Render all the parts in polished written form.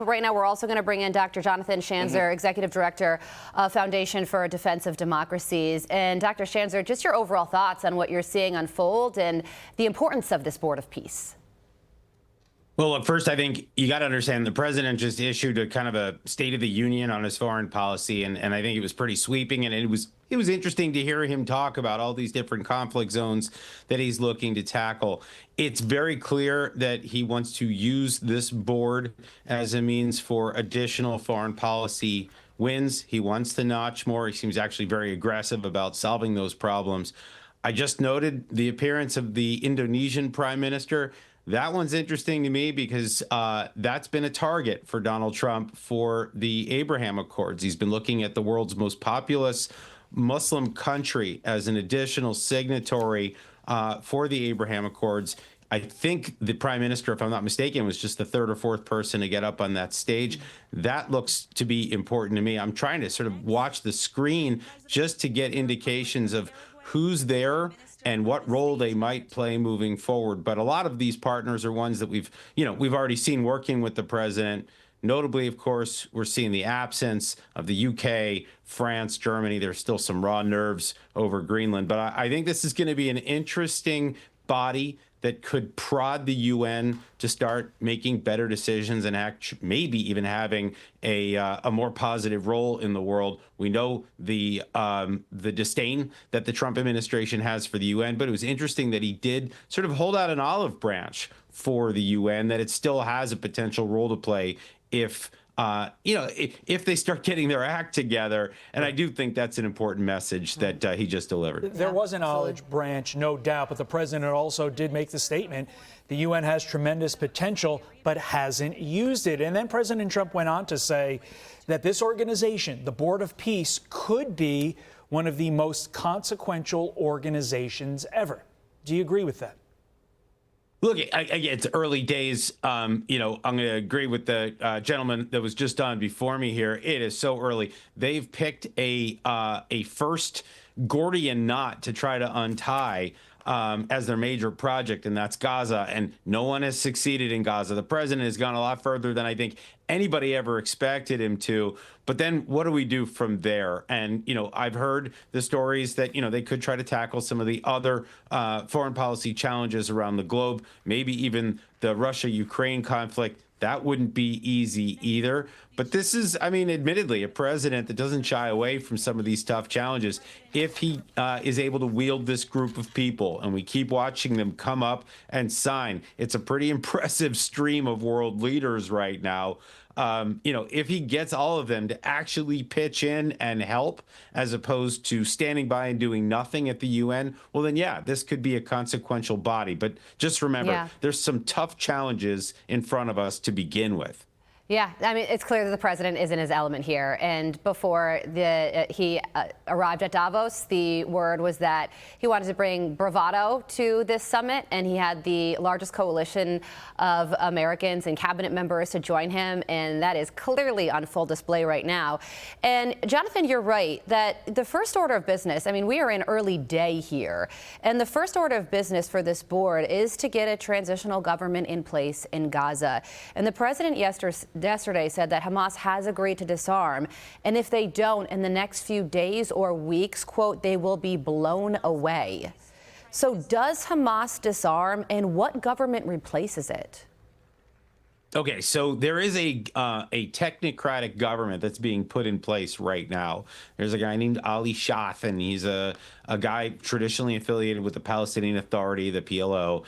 Right now, we're also going to bring in Dr. Jonathan Schanzer, Executive Director of Foundation for Defense of Democracies. And Dr. Schanzer, just your overall thoughts on what you're seeing unfold and the importance of this board of peace. Well, look, first, I think you got to understand the president just issued a kind of a State of the Union on his foreign policy, and I think it was pretty sweeping, and it was interesting to hear him talk about all these different conflict zones that he's looking to tackle. It's very clear that he wants to use this board as a means for additional foreign policy wins. He wants to notch more. He seems actually very aggressive about solving those problems. I just noted the appearance of the Indonesian prime minister. That one's interesting to me because that's been a target for Donald Trump for the Abraham Accords. He's been looking at the world's most populous Muslim country as an additional signatory for the Abraham Accords. I think the prime minister, if I'm not mistaken, was just the third or fourth person to get up on that stage. That looks to be important to me. I'm trying to sort of watch the screen just to get indications of who's there and what role they might play moving forward. But a lot of these partners are ones that we've already seen working with the president. Notably, of course, we're seeing the absence of the UK, France, Germany. There's still some raw nerves over Greenland. But I think this is going to be an interesting body that could prod the UN to start making better decisions and maybe even having a more positive role in the world. We know the disdain that the Trump administration has for the UN, but it was interesting that he did sort of hold out an olive branch for the UN, that it still has a potential role to play if they start getting their act together. And I do think that's an important message that he just delivered. There was an olive branch, no doubt, but the president also did make the statement the UN has tremendous potential, but hasn't used it. And then President Trump went on to say that this organization, the Board of Peace, could be one of the most consequential organizations ever. Do you agree with that? Look, it's early days. I'm going to agree with the gentleman that was just on before me here. It is so early. They've picked a first Gordian knot to try to untie as their major project, and that's Gaza. And no one has succeeded in Gaza. The president has gone a lot further than I think anybody ever expected him to. But then what do we do from there? And, I've heard the stories that, they could try to tackle some of the other foreign policy challenges around the globe, maybe even the Russia-Ukraine conflict. That wouldn't be easy either. But this is, admittedly, a president that doesn't shy away from some of these tough challenges. If he is able to wield this group of people, and we keep watching them come up and sign, it's a pretty impressive stream of world leaders right now. If he gets all of them to actually pitch in and help, as opposed to standing by and doing nothing at the UN, well, then, yeah, this could be a consequential body. But just remember, there's some tough challenges in front of us to begin with. Yeah, it's clear that the president is in his element here. And before he arrived at Davos, the word was that he wanted to bring bravado to this summit, and he had the largest coalition of Americans and cabinet members to join him, and that is clearly on full display right now. And Jonathan, you're right that the first order of business, we are in early day here, and the first order of business for this board is to get a transitional government in place in Gaza. And the president yesterday said that Hamas has agreed to disarm, and if they don't in the next few days or weeks, quote, they will be blown away. So does Hamas disarm, and what government replaces it? Okay, so there is a technocratic government that's being put in place right now. There's a guy named Ali Shaf, and he's a guy traditionally affiliated with the Palestinian Authority, the PLO.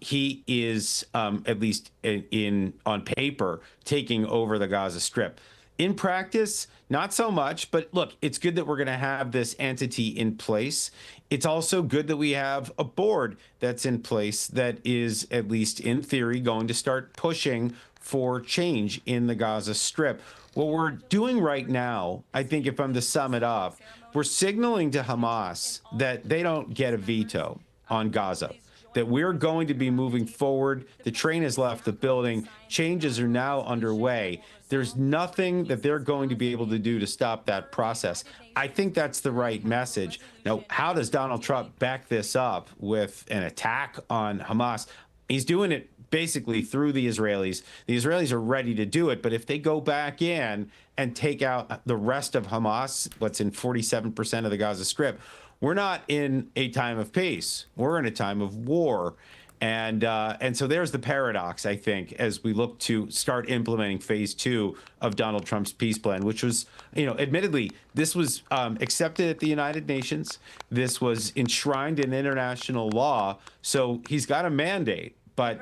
He is, at least on paper, taking over the Gaza Strip. In practice, not so much, but look, it's good that we're going to have this entity in place. It's also good that we have a board that's in place that is, at least in theory, going to start pushing for change in the Gaza Strip. What we're doing right now, I think if I'm to sum it up, we're signaling to Hamas that they don't get a veto on Gaza, that we're going to be moving forward. The train has left the building. Changes are now underway. There's nothing that they're going to be able to do to stop that process. I think that's the right message. Now, how does Donald Trump back this up with an attack on Hamas? He's doing it basically through the Israelis. The Israelis are ready to do it, but if they go back in and take out the rest of Hamas, what's in 47% of the Gaza Strip, we're not in a time of peace. We're in a time of war. And so there's the paradox, I think, as we look to start implementing phase 2 of Donald Trump's peace plan, which was, admittedly, this was accepted at the United Nations. This was enshrined in international law. So he's got a mandate. But,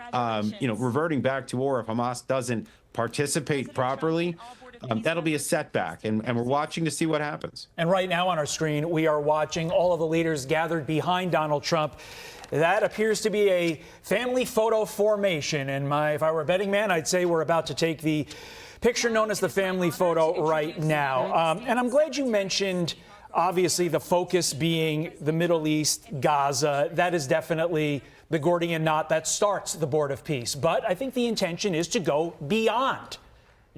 reverting back to war, if Hamas doesn't participate properly, that'll be a setback. And we're watching to see what happens. And right now on our screen, we are watching all of the leaders gathered behind Donald Trump. That appears to be a family photo formation. And if I were a betting man, I'd say we're about to take the picture known as the family photo right now. And I'm glad you mentioned, obviously, the focus being the Middle East, Gaza. That is definitely the Gordian knot that starts the Board of Peace. But I think the intention is to go beyond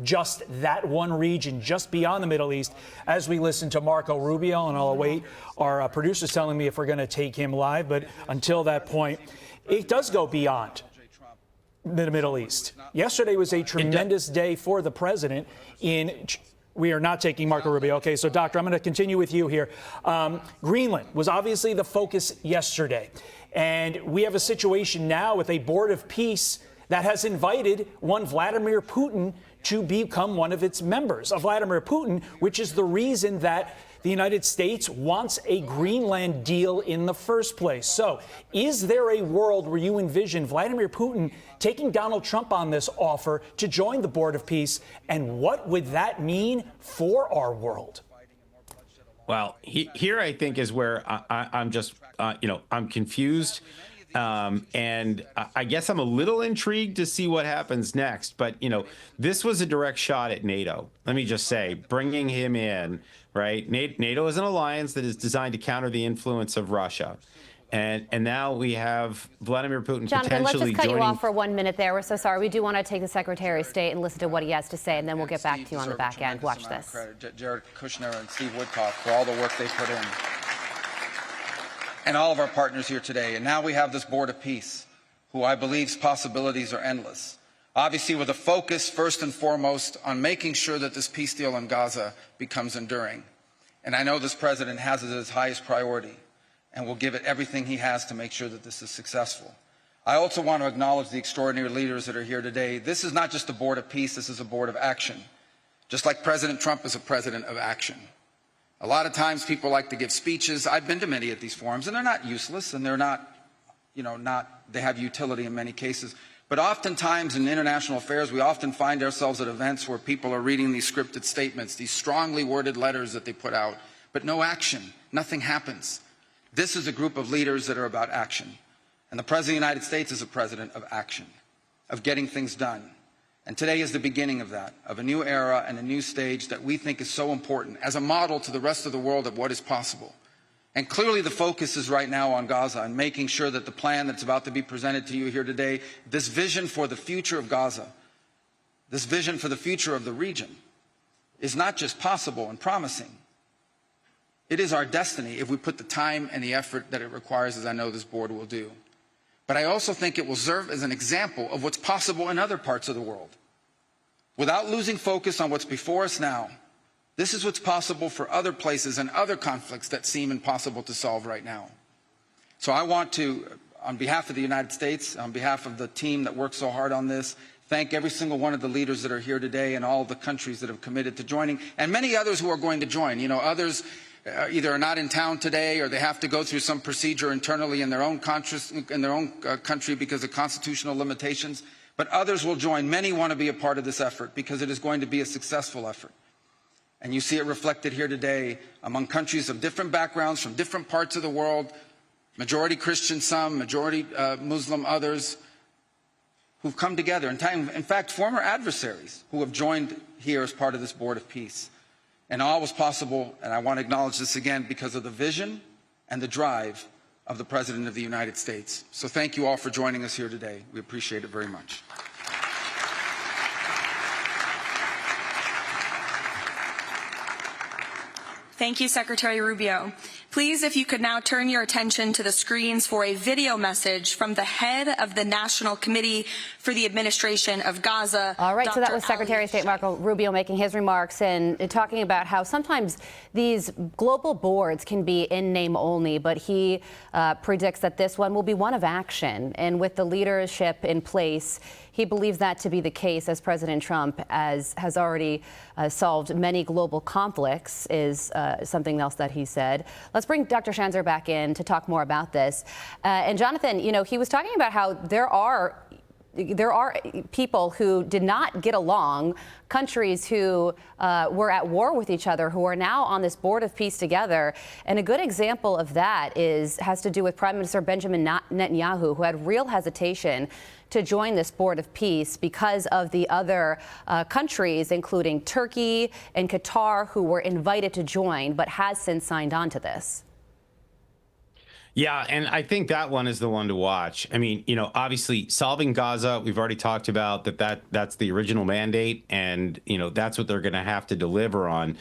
just that one region, just beyond the Middle East, as we listen to Marco Rubio. And I'll await our producers telling me if we're going to take him live. But until that point, it does go beyond the Middle East. Yesterday was a tremendous day for the president we are not taking Marco Rubio. Okay, so, Doctor, I'm going to continue with you here. Greenland was obviously the focus yesterday. And we have a situation now with a Board of Peace that has invited one Vladimir Putin to become one of its members. Vladimir Putin, which is the reason that the United States wants a Greenland deal in the first place. So is there a world where you envision Vladimir Putin taking Donald Trump on this offer to join the Board of Peace? And what would that mean for our world? Well, here I think is where I'm just, I'm confused. And I guess I'm a little intrigued to see what happens next. But, this was a direct shot at NATO. Let me just say, bringing him in, right? NATO is an alliance that is designed to counter the influence of Russia. And now we have Vladimir Putin Jonathan, let's potentially just cut joining. you off for 1 minute there. We're so sorry. We do want to take the Secretary of State and listen to what he has to say, and then we'll get back to you on the back end. Watch this. Jared Kushner and Steve Woodcock for all the work they put in, and all of our partners here today. And now we have this Board of Peace, who I believe's possibilities are endless. Obviously, with a focus, first and foremost, on making sure that this peace deal in Gaza becomes enduring. And I know this president has it as his highest priority, and will give it everything he has to make sure that this is successful. I also want to acknowledge the extraordinary leaders that are here today. This is not just a Board of Peace, this is a Board of Action. Just like President Trump is a president of action. A lot of times people like to give speeches. I've been to many of these forums, and they're not useless, and they're not, they have utility in many cases. But oftentimes in international affairs, we often find ourselves at events where people are reading these scripted statements, these strongly worded letters that they put out, but no action, nothing happens. This is a group of leaders that are about action. And the President of the United States is a president of action, of getting things done. And today is the beginning of that, of a new era and a new stage that we think is so important as a model to the rest of the world of what is possible. And clearly the focus is right now on Gaza and making sure that the plan that's about to be presented to you here today, this vision for the future of Gaza, this vision for the future of the region, is not just possible and promising. It is our destiny if we put the time and the effort that it requires, as I know this board will do. But I also think it will serve as an example of what's possible in other parts of the world. Without losing focus on what's before us now, this is what's possible for other places and other conflicts that seem impossible to solve right now. So I want to, on behalf of the United States, on behalf of the team that worked so hard on this, thank every single one of the leaders that are here today and all of the countries that have committed to joining, and many others who are going to join. Others either are not in town today or they have to go through some procedure internally in their own country because of constitutional limitations. But others will join. Many want to be a part of this effort because it is going to be a successful effort. And you see it reflected here today among countries of different backgrounds from different parts of the world, majority Christian some, majority Muslim others, who've come together. In fact, former adversaries who have joined here as part of this Board of Peace. And all was possible, and I want to acknowledge this again, because of the vision and the drive of the President of the United States. So thank you all for joining us here today. We appreciate it very much. Thank you, Secretary Rubio. Please, if you could now turn your attention to the screens for a video message from the head of the National Committee for the Administration of Gaza. All right, so that Dr. was Secretary Ali of State Marco Rubio making his remarks and talking about how sometimes these global boards can be in name only, but he predicts that this one will be one of action. And with the leadership in place, he believes that to be the case, as President Trump has already solved many global conflicts, is something else that he said. Let's bring Dr. Schanzer back in to talk more about this. And Jonathan, you know, he was talking about how there are people who did not get along, countries who were at war with each other, who are now on this board of peace together. And a good example of that has to do with Prime Minister Benjamin Netanyahu, who had real hesitation to join this board of peace because of the other countries, including Turkey and Qatar, who were invited to join, but has since signed on to this. Yeah, and I think that one is the one to watch. I mean, you know, obviously solving Gaza, we've already talked about that's the original mandate, and, you know, that's what they're going to have to deliver on.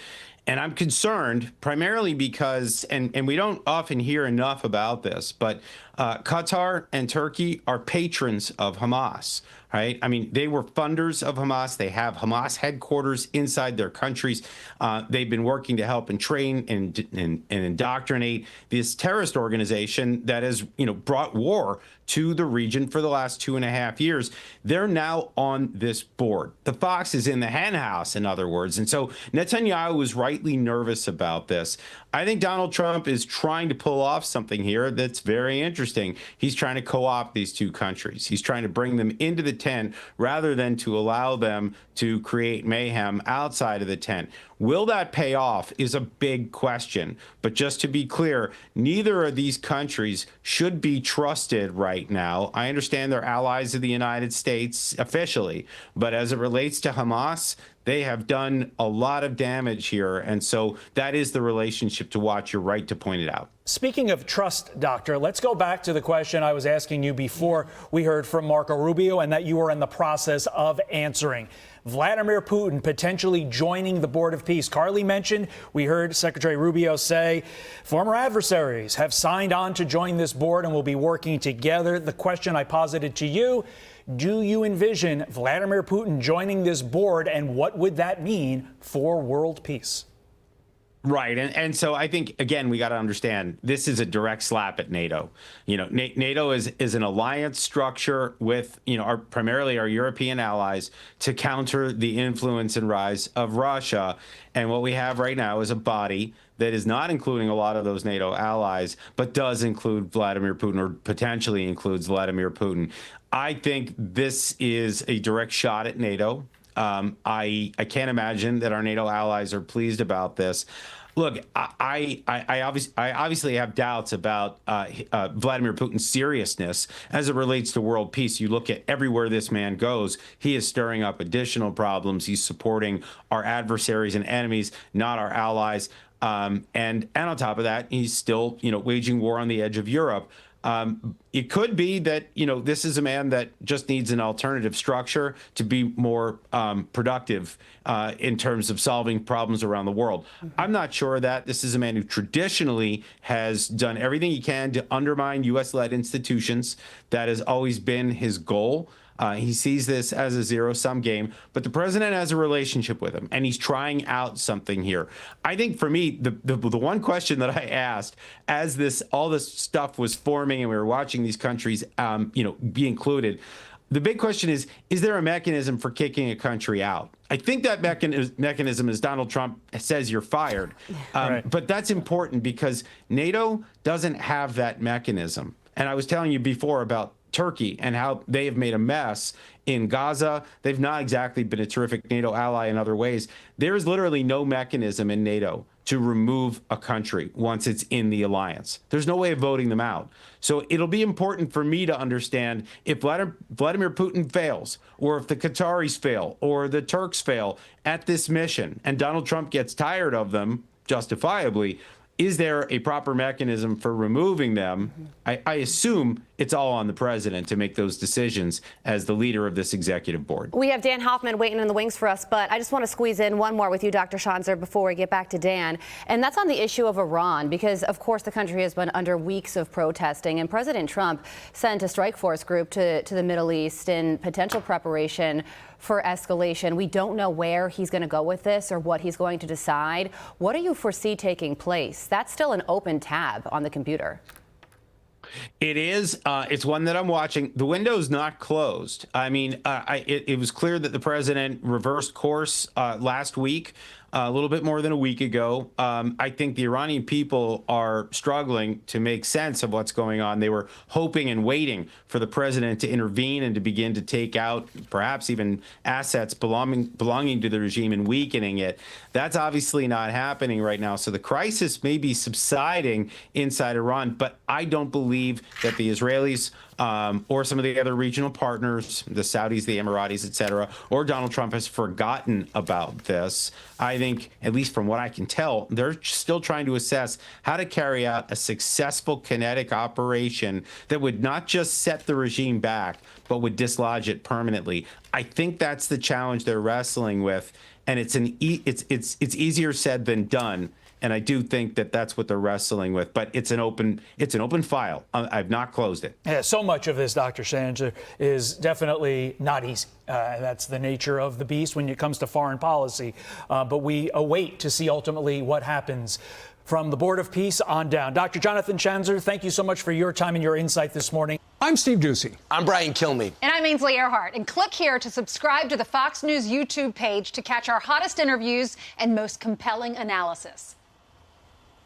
And I'm concerned primarily because, and we don't often hear enough about this, but Qatar and Turkey are patrons of Hamas, right? I mean, they were funders of Hamas. They have Hamas headquarters inside their countries. They've been working to help and train and indoctrinate this terrorist organization that has, you know, brought war to the region for the last 2.5 years. They're now on this board. The fox is in the hen house, in other words. And so Netanyahu was rightly nervous about this. I think Donald Trump is trying to pull off something here that's very interesting. He's trying to co-opt these two countries. He's trying to bring them into the tent rather than to allow them to create mayhem outside of the tent. Will that pay off is a big question. But just to be clear, neither of these countries should be trusted right now. I understand they're allies of the United States officially, but as it relates to Hamas, they have done a lot of damage here. And so that is the relationship to watch. You're right to point it out. Speaking of trust, Doctor, let's go back to the question I was asking you before we heard from Marco Rubio and that you were in the process of answering. Vladimir Putin potentially joining the Board of Peace. Carly mentioned, we heard Secretary Rubio say, former adversaries have signed on to join this board and will be working together. The question I posited to you, do you envision Vladimir Putin joining this board, and what would that mean for world peace? Right. And so I think, again, we got to understand this is a direct slap at NATO. You know, NATO is an alliance structure with, you know, primarily our European allies to counter the influence and rise of Russia. And what we have right now is a body that is not including a lot of those NATO allies, but does include Vladimir Putin, or potentially includes Vladimir Putin. I think this is a direct shot at NATO. I can't imagine that our NATO allies are pleased about this. Look, I obviously have doubts about Vladimir Putin's seriousness as it relates to world peace. You look at everywhere this man goes, he is stirring up additional problems. He's supporting our adversaries and enemies, not our allies. And on top of that, he's still, you know, waging war on the edge of Europe. It could be that, you know, this is a man that just needs an alternative structure to be more productive in terms of solving problems around the world. I'm not sure of that. This is a man who traditionally has done everything he can to undermine U.S.-led institutions. That has always been his goal. He sees this as a zero-sum game, but the president has a relationship with him, and he's trying out something here. I think for me, the one question that I asked as all this stuff was forming and we were watching these countries, you know, be included, the big question is there a mechanism for kicking a country out? I think that mechanism is Donald Trump says you're fired. Right. But that's important because NATO doesn't have that mechanism. And I was telling you before about Turkey and how they have made a mess in Gaza. They've not exactly been a terrific NATO ally in other ways. There is literally no mechanism in NATO to remove a country once it's in the alliance. There's no way of voting them out. So it'll be important for me to understand if Vladimir Putin fails, or if the Qataris fail, or the Turks fail at this mission, and Donald Trump gets tired of them, justifiably, is there a proper mechanism for removing them? I assume it's all on the president to make those decisions as the leader of this executive board. We have Dan Hoffman waiting in the wings for us, but I just want to squeeze in one more with you, Dr. Schanzer, before we get back to Dan. And that's on the issue of Iran, because, of course, the country has been under weeks of protesting, and President Trump sent a strike force group to the Middle East in potential preparation for escalation. We don't know where he's going to go with this or what he's going to decide. What do you foresee taking place? That's still an open tab on the computer. It is. It's one that I'm watching. The window's not closed. I mean, it was clear that the president reversed course last week, a little bit more than a week ago. I think the Iranian people are struggling to make sense of what's going on. They were hoping and waiting for the president to intervene and to begin to take out perhaps even assets belonging to the regime and weakening it. That's obviously not happening right now. So the crisis may be subsiding inside Iran, but I don't believe that the Israelis or some of the other regional partners, the Saudis, the Emiratis, et cetera, or Donald Trump has forgotten about this. I think, at least from what I can tell, they're still trying to assess how to carry out a successful kinetic operation that would not just set the regime back, but would dislodge it permanently. I think that's the challenge they're wrestling with, and it's easier said than done. And I do think that that's what they're wrestling with, but it's an open file. I've not closed it. Yeah, so much of this, Dr. Schanzer, is definitely not easy. That's the nature of the beast when it comes to foreign policy. But we await to see ultimately what happens from the Board of Peace on down. Dr. Jonathan Schanzer, thank you so much for your time and your insight this morning. I'm Steve Doocy. I'm Brian Kilmeade. And I'm Ainsley Earhart. And click here to subscribe to the Fox News YouTube page to catch our hottest interviews and most compelling analysis.